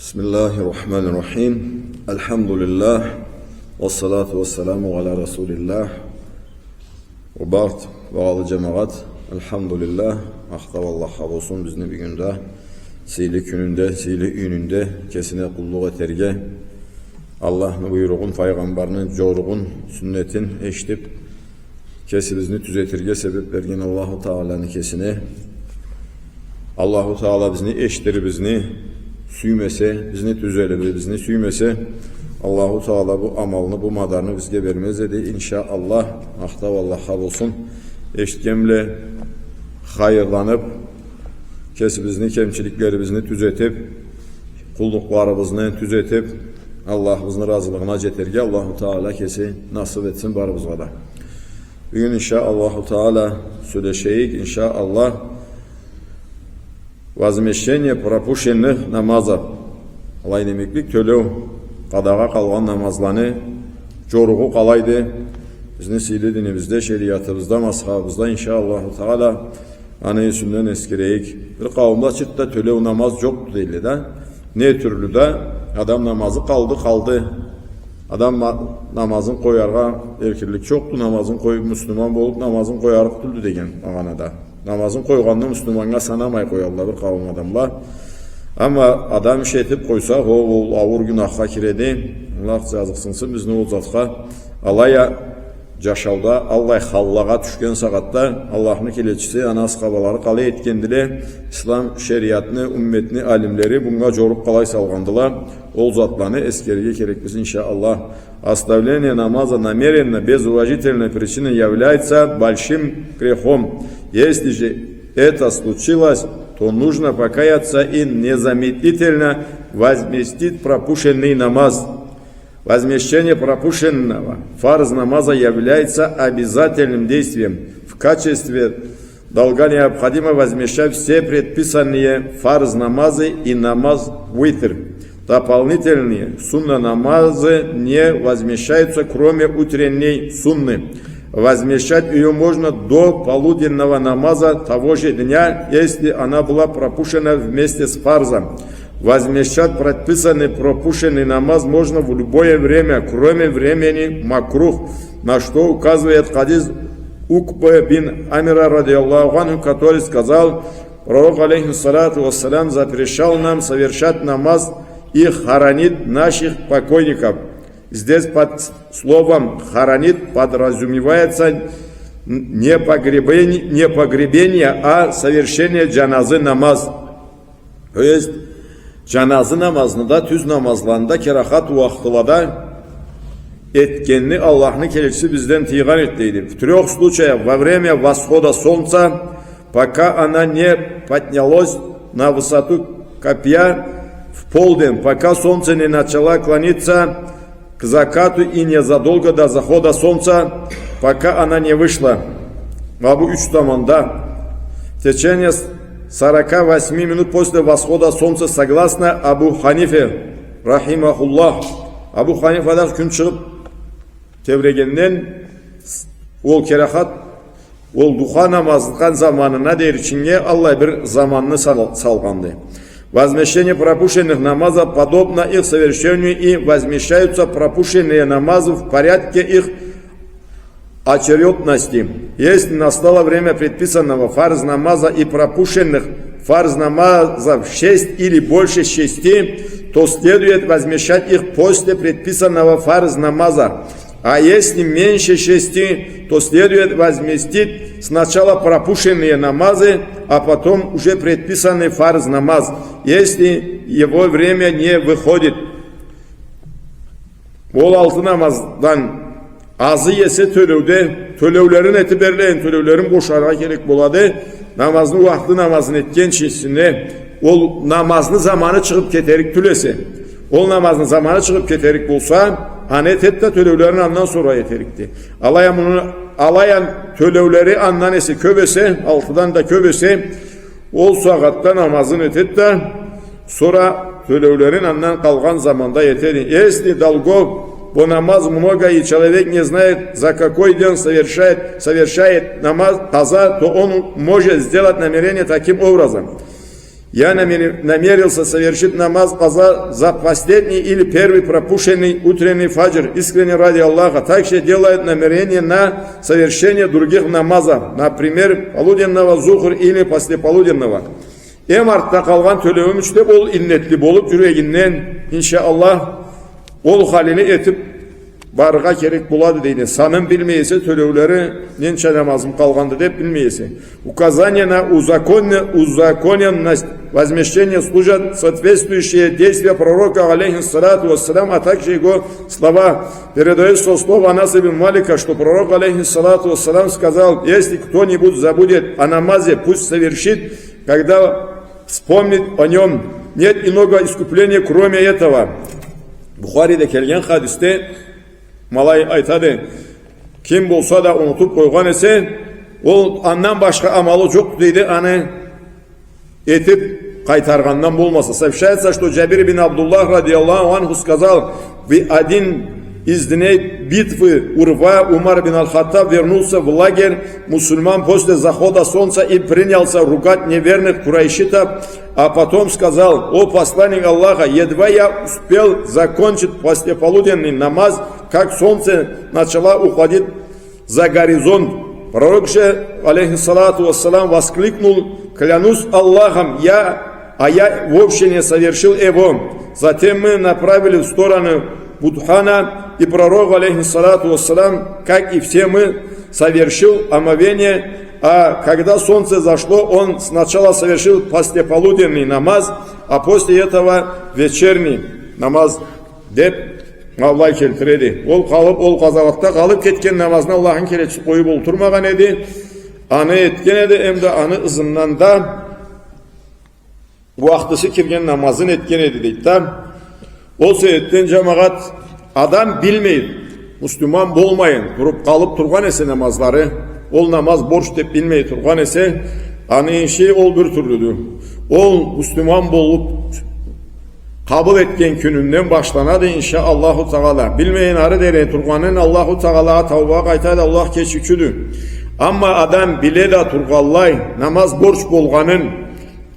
Bismillahirrahmanirrahim. Elhamdülillah. Ve salatu ve selamu ala Resulillah. Ve ba'd ve alı cemaat. Elhamdülillah. Ahtavallah olsun bizni bir günde. Seyli gününde, seyli gününde kesine kulluk eterge. Allah'ın buyruğun, peygamberinin coruğun, sünnetin eşitip kesimizni tüzetirge sebep vergen Allahu Teala'nın kesine. Allahu Teala bizni eşittir, bizni süymese, bizni düzelir, bizni süymese Allahu Teala bu amalını, bu madarını bizge vermez dedi. İnşallah ahtavallah olsun. Eşitgemle hayırlanıp kesimizni, kemçiliklerimizni düzetip kulluklarımızını düzetip Allah'ımızın razılığına ceterge Allahu Teala kesi nasip etsin barımızga da. Bugün inşallah Teala söyleşeyik inşallah возмещение пропущенных намазов. Алай демеклик төлеу қадаға қалған намазланы жоруғу қалайды. Біздің сейлі дінімізде, шериятымызда, масхабымызда иншаллаху таала аны есімден ескерейік. Bir қауымда чытта төлеу намаз жоқ дейді да. Не түрлі да адам намазы қалды. Адам намазын қоярға еркірлік жоқты, намазын қойып мұсылман болып намазын қоярық түлді деген мағанада. Namazın koyğanda Müslümanğa sanamay koyarlar bir qavım adamlar. Ama adam iş etip koysa, o avur günahqa kiredi. Allah yazıqsınsın bizni o zatqa. Alaya caşavda, Allah xallağa düşkən sağatda Allah'ın kelechisi, anas qabaları qalay etkendile. İslam şeriatını, ümmetini, alimleri bunga jorup qalay salğandılar. O zatlarını eskeriye kerekmiz inşallah. Оставление намаза намеренно, без уважительной причины является большим грехом. Если же это случилось, то нужно покаяться и незамедлительно возместить пропущенный намаз. Возмещение пропущенного фарз намаза является обязательным действием. В качестве долга необходимо возмещать все предписанные фарз намазы и намаз витр. Дополнительные сунна намазы не возмещаются, кроме утренней сунны. Возмещать ее можно до полуденного намаза того же дня, если она была пропущена вместе с фарзом. Возмещать предписанный пропущенный намаз можно в любое время, кроме времени макрух, на что указывает хадис Укбе бин Амира радиаллаху анху, который сказал, пророк алейхиссалату вассалям запрещал нам совершать намаз и хоронит наших покойников. Здесь под словом хоронит подразумевается не погребение, а совершение джаназы намаз. То есть джаназы намазында, түз намазларында, керахат уақытылада etkенni Allah'ın kelechisi bizden тыйган etdeydi. В 3 случаях во время восхода солнца, пока она не поднялась на высоту копья, в полдень, пока солнце не начало клониться к закату и незадолго до захода солнца, пока она не вышла. Абу 3 заманда в течение 48 минут после восхода солнца, согласно Абу Ханифе, рахимахуллах, Абу Ханифада күн шығып теврегеннен ол керахат, ол духа намазылған заманына дейір içinge Allah bir zamanını salғанды. Возмещение пропущенных намазов подобно их совершению, и возмещаются пропущенные намазы в порядке их очередности. Если настало время предписанного фарз намаза и пропущенных фарз намазов 6 или больше 6, то следует возмещать их после предписанного фарз намаза. А если меньше 6, то следует возместить сначала пропущенные намазы, а потом уже предписанный фарз намаз, если его время не выходит. Ол 6 namazdan azı yese tölevlerin etiberleyin, tölevlerin boşarğa gerek boladı. Namazını vaxtı namazını etken çiğsinde, ol namazını zamanı çıkıp keterik tülese. Ol namazını zamanı çıkıp keterik bulsa, hanet et de tölevlerin andan sonra yeterikti. Alayan tölevleri andan esi köbese, 6'dan da köbese, ol saatte namazını et de sonra tölevlerin andan kalgan zamanda yeterin. Если долго по намаз много и человек не знает, за какой день совершает намаз таза, то он может сделать намерение таким образом. я намерился совершить намаз каза за последний или первый пропущенный утренний фаджр, искренне ради Аллаха, также делает намерение на совершение других намазов, например, полуденного зухр или послеполуденного. Артта қалған төлеуім үште ол иннетли болып жүрегінен, иншаллах, ол халini etip barığa gerek buladı deydi. Samim bilmeyese төлеулері ненше намазым қалғанды деп білмейесе. Указание на узаконенность возмещения служат соответствующие действия пророка, алейхиссалату вассалям, а также его слова. Передается со слов Анаса ибн Малика, что пророк, алейхиссалату вассалям, сказал: если кто-нибудь забудет о намазе, пусть совершит, когда вспомнит о нем. Нет иного искупления, кроме этого. Бухари'de kelgen hadiste malay aytadı, kim bolsa da unutup koygan ise, o andan başka amalı çok deydi, anı etip kaytargandan bulmasa. Сообщается, что Джабир бин Абдуллах радиаллаху анху сказал: в один из дней битвы Урва Умар бин Аль-Хаттаб вернулся в лагерь мусульман после захода солнца и принялся ругать неверных курайшитов, а потом сказал: о посланник Аллаха, едва я успел закончить послеполуденный намаз, как солнце начало уходить за горизонт. Пророк же, алейхиссалату вассалам, воскликнул: клянусь Аллахом, я вовсе не совершил его. Затем мы направили в сторону Будхана, и пророк, алейхиссалату вассалам, как и все мы, совершил омовение, а когда солнце зашло, он сначала совершил послеполуденный намаз, а после этого вечерний намаз. Деп Аллах келтіреді. Ол қалып, ол қазалықта қалып кеткен намазына Аллахын келетші қойып отырмаған еді. Аны еткен еді, әмді аны ызынан да уақытысы келген намазын еткен еді дейді. Ол себептен жамағат, адам bilmeyip, Müslüman bolmayın, durup kalıp turgan ese namazları, ol namaz borç deyip bilmeyi turgan ese, anı şey ol bir türlüdür. Ol Müslüman bolup kabul etken gününden başlanadı inşaallahu Teala. Bilmeyin arı dereyin turganın Allahu Teala'ya tavba kaytaydı, Allah keçikçüdür. Ama adam bile de turgallay, namaz borç bolganın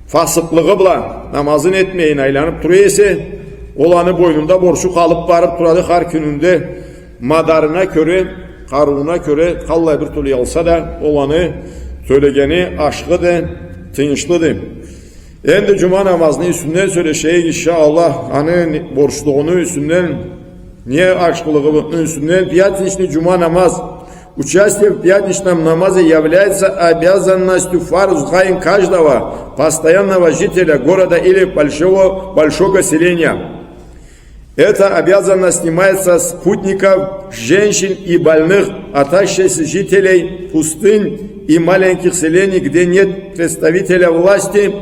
fasıklığı bula, namazın etmeyin aylanıp duruyor ise, olanı boynunda borçu kalıp barıp duradı har gününde madarına köre, karuğuna köre kallay bir türlü alsa da olanı söylegeni aşkıdır, tınçlıdır. Endi cuma namazını üstünden söyleşeyi inşallah, hani borçluğunu üstünden, niye aşkılığını üstünden, пятничный cuma namaz. Участие в пятничном намазе является обязанностью фарз-гайн каждого постоянного жителя города или большого селения. Эта обязанность снимается с путников, женщин и больных, а также с жителей пустынь и маленьких селений, где нет представителя власти,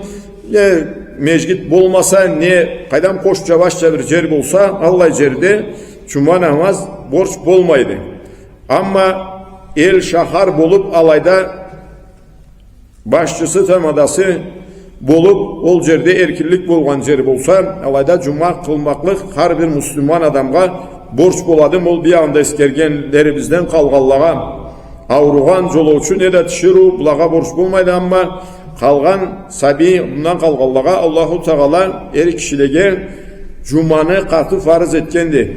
mecgit bolmasa, ne kaydan koşça bir yer bolsa, Allah жерде cuma namaz borç bolmaydı. Ama el şahar bolup alayda başçısı tamadası bolup ol jerde erkinlik bolgan jer bolsa, alayda cuma kılmaklık har bir Müslüman adamga borç boladı. Ol bir anda eskergenlerimizden kalgallaga avrugan jolowçu ne de tişiru bulaga borç bolmaydı, ama kalgan sabi bundan kalgallaga Allahu Teala er kişilege cumanı katı farz etkendi.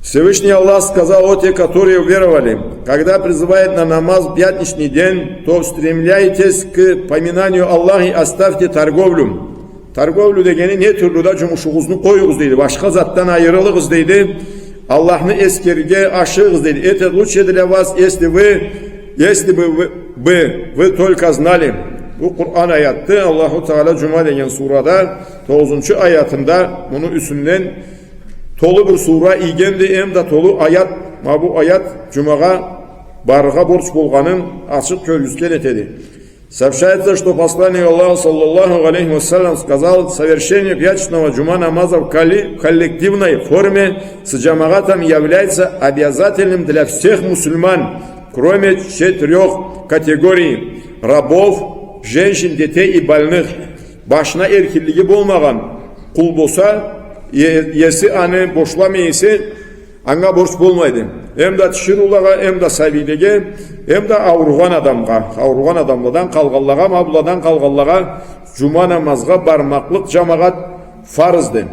Всевышний Аллах сказал: о те, которые уверовали, когда призывает на намаз в пятничный день, то стремляйтесь к поминанию Аллаха и оставьте торговлю. Торговлю degeni ne türlü de cumuşuğuzunu koyuğuz deydi. Başka zattan ayrılığız deydi. Allah'ını eskerge aşığız deydi. Это лучше для вас, если бы вы только знали. Bu Kur'an ayeti Allahu Teala Cuma degen surada 9. ayetinde bunu üstünden tolu bir sura igendi, hem de tolu ayat, ma bu ayat Cuma'ga barığa borç bolganın açık körgüzken etedi. Сообщается, что посланник Аллаха саллаллаху алейхи вассалям сказал: совершение пятничного джума намаза в коллективной форме с джамагатом является обязательным для всех мусульман, кроме 4 категорий: рабов, женщин, детей и больных. Başına erkilliği bolmagan kul bolsa, yesi anı boşlamayısı anga borç bolmaydı. hem de tişirulağa, hem de sabilege, hem de avruğan adamga, avruğan adamlardan kalgallağa, mabuladan kalgallağa, cuma namazga barmaklık cemaat farzdı.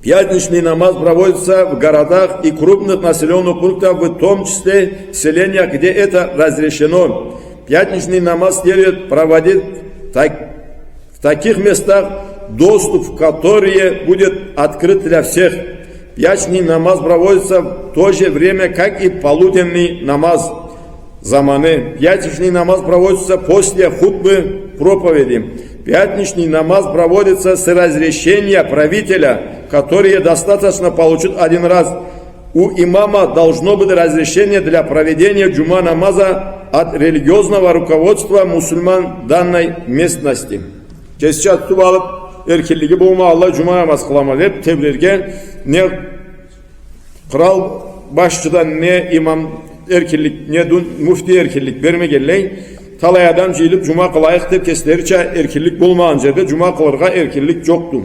Пятничный намаз проводится в городах и крупных населенных пунктах, в том числе селениях, где это разрешено. Пятничный намаз следует проводить в таких местах, доступ в которые будет открыт для всех. Пятничный намаз проводится в то же время, как и полуденный намаз. Заманы. Пятничный намаз проводится после хутбы проповеди. Пятничный намаз проводится с разрешения правителя, которые достаточно получить один раз. У имама должно быть разрешение для проведения джума намаза от религиозного руководства мусульман данной местности. Kesçat tutup alıp erkilliği bulma Allah cuma namaz kılama deyip tebliğe ne kral başçıdan ne imam erkillik ne mufti erkillik verme geley talay adam jilip cuma kılayık deyip kesileriçe erkillik bulmayınca da cuma kılırga erkillik yoktu.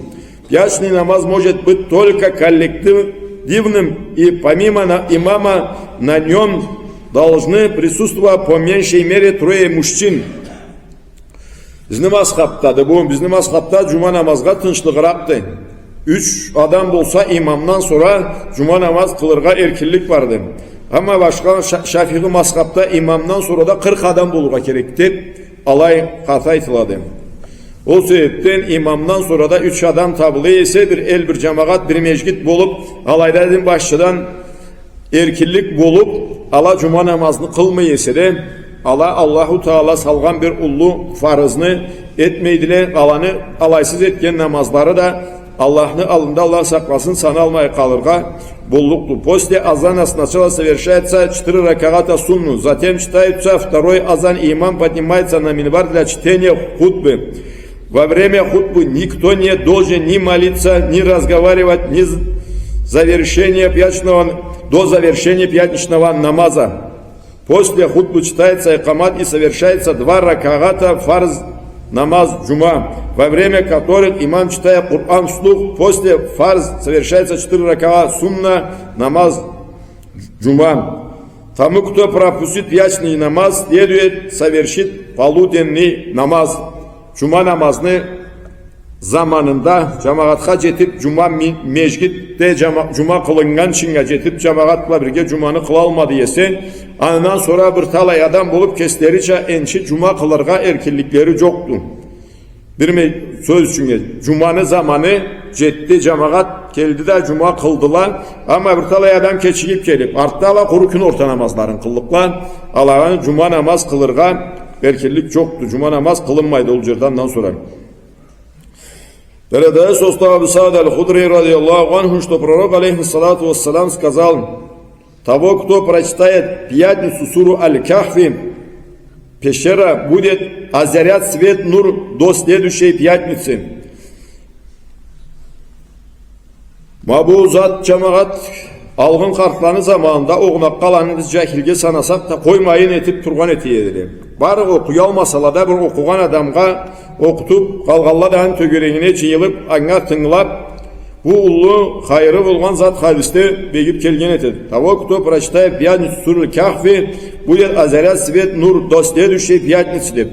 Пятничный намаз может быть только коллективным, и помимо имама на нем должны присутствовать по меньшей мере трое мужчин. Bizim ashaptadı bu. Bizim ashapta cuma namazga tınçlıqıraqdı. 3 adam bolsa imamdan sonra cuma namaz kılırga erkillik vardı. Ama başka Şafii mazhabda imamdan sonra da 40 adam buluğa gerekti. Alay hata itiladı. O sebepten imamdan sonra da 3 adam tabılı ise bir el bir cemaat bir mecgit bulup alayların başçıdan erkillik bulup ala cuma namazını kılmayı ise de ala Allahu Teala salgan bir ullu farzını etmeydiler, alanı alaysız etken namazları da Allah'ını alında Allah saklasın sana almaya kalırga bulluklu. После азана сначала совершается 4 раката сунну, затем читается второй азан, и имам поднимается на минбар для чтения хутбы. Во время хутбы никто не должен ни молиться, ни разговаривать, ни до завершения пятничного намаза. После хутбы читается икамат и совершается 2 раката фарз намаз джума, во время которых имам читает Кур'ан вслух. После фарз совершается 4 раката сунна намаз джума. Тому, кто пропустит пятничный намаз, следует совершить полуденный намаз. Cuma namazını zamanında cemaatga jetip cuma mecgitte cuma kılıngan çinge jetip cemaatla birge cumanı kılalmadı yese ondan sonra bir talay adam bulup kesleriçe ençi cuma kılırga erkillikleri yoktu. Bir söz çünkü cumanı zamanı jetti cemaat geldi de cuma kıldılar ama bir talay adam keçigip gelip artta ala kurukun orta namazların kıllıklar Allah'ın cuma namaz kılırga erkillik çoktu. Cuma namaz kılınmaydı olcerdandan sonra. Передаю со слова Абу Саида аль-Худри радиаллаху анху, что пророк алейхиссалату вассалам сказал: того, кто прочитает пятницу суру Аль-Кахфи, пещера будет озарять свет нур до следующей пятницы. Mabu zat cemaat algın kartlarını zamanında oğunak kalanını biz cahilge sanasak da koymayın etip turgan etiyedir. Bari okuy almasalar da bir okugan adamga okutup kalgalladan tögereğine çıyılıp anga tınglap bu ullu hayırı bulgan zat hadiste begip kelgen etedi. Того, кто прочитает пятницу суру Кахфи, будет озарять свет нур до следующей пятницы деп.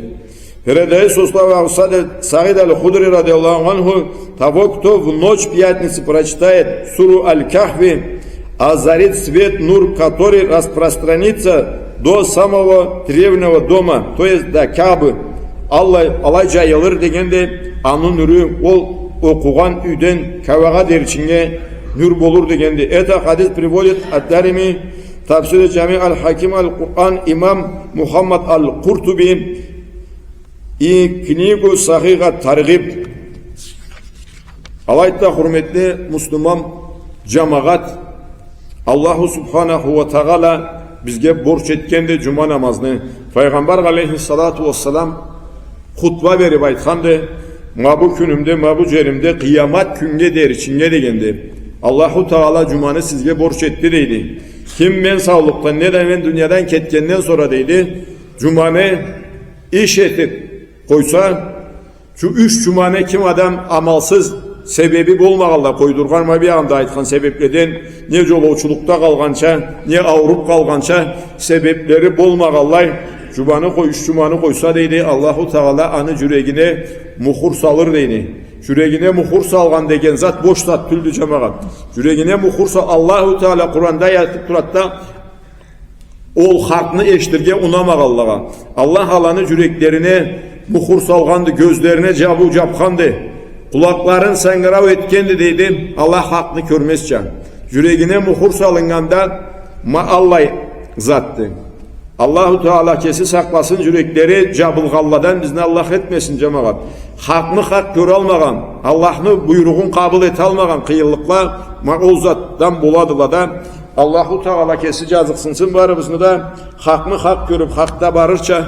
Передаю со слова Абу Саида аль-Худри радиаллаху анху, того, кто в ночь пятницы прочитает суру Аль-Кахфи, озарит свет нур, который распространится до самого древнего дома, то есть до Кабы. Allah jayılır degende anın nürü ol okugan üden Kavaga derçinge nür bolur degende. Eta hadis приводит at-Darimi Tafsir-i Cami al-Hakim al-Quran İmam Muhammed al-Qurtubi i knigu Sahih at-Targhib. Alayta hürmetli Müslüman cemaat Allahu Subhanahu ve Teala bizge borç etkende cuma namazını Peygamber aleyhissalatu vesselam hutba verip aytkandı. Mabu günümde, mabu cerimde kıyamet günge der içinge degendi. Allahu Teala cumanı sizge borç etti deydi. Kim men sağlıktan ne de men dünyadan ketkenden sonra deydi. Cumanı iş etip koysa şu 3 cumanı kim adam amalsız sebebi bolmağalla koydurğanma bir anda aytkan sebeplerden ne jolowçulukta kalgança, ne avrup kalgança sebepleri bolmağallay cumanı koysa deydi Allahu Teala anı yüreğine muhur salır deydi. Yüreğine muhur salgan degen zat boş zat tüldü cemaat. Yüreğine muhur sal Allahu Teala Kur'an'da yatıp turatta ol hakını eştirge unamaq Allah'a. Allah alanı yüreklerine muhur salgandı, gözlerine cabu capkandı. Kulakların sangırav etkendi deydi. Allah hakını körmezçe. Yüreğine muhur salınganda Allah zattı. Allahu Teala kesi saklasın yürekleri cabılgalladan bizni Allah etmesin cemaat. Hakını hak gör almagan, Allah'ını buyruğun kabul et almagan kıyıllıkla ol zattan buladıla da Allahu Teala kesi cazıksınsın barımızını da hakını hak görüp hakta barırça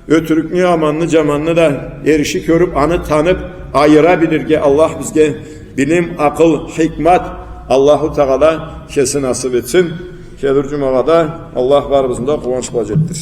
ötürüknü amanlı camanlı da erişi görüp anı tanıp ayırabilir ki Allah bizge bilim, akıl, hikmet Allahu Teala kesi nasip etsin. Kedir cumada Allah barımızında kıvanç bacettir.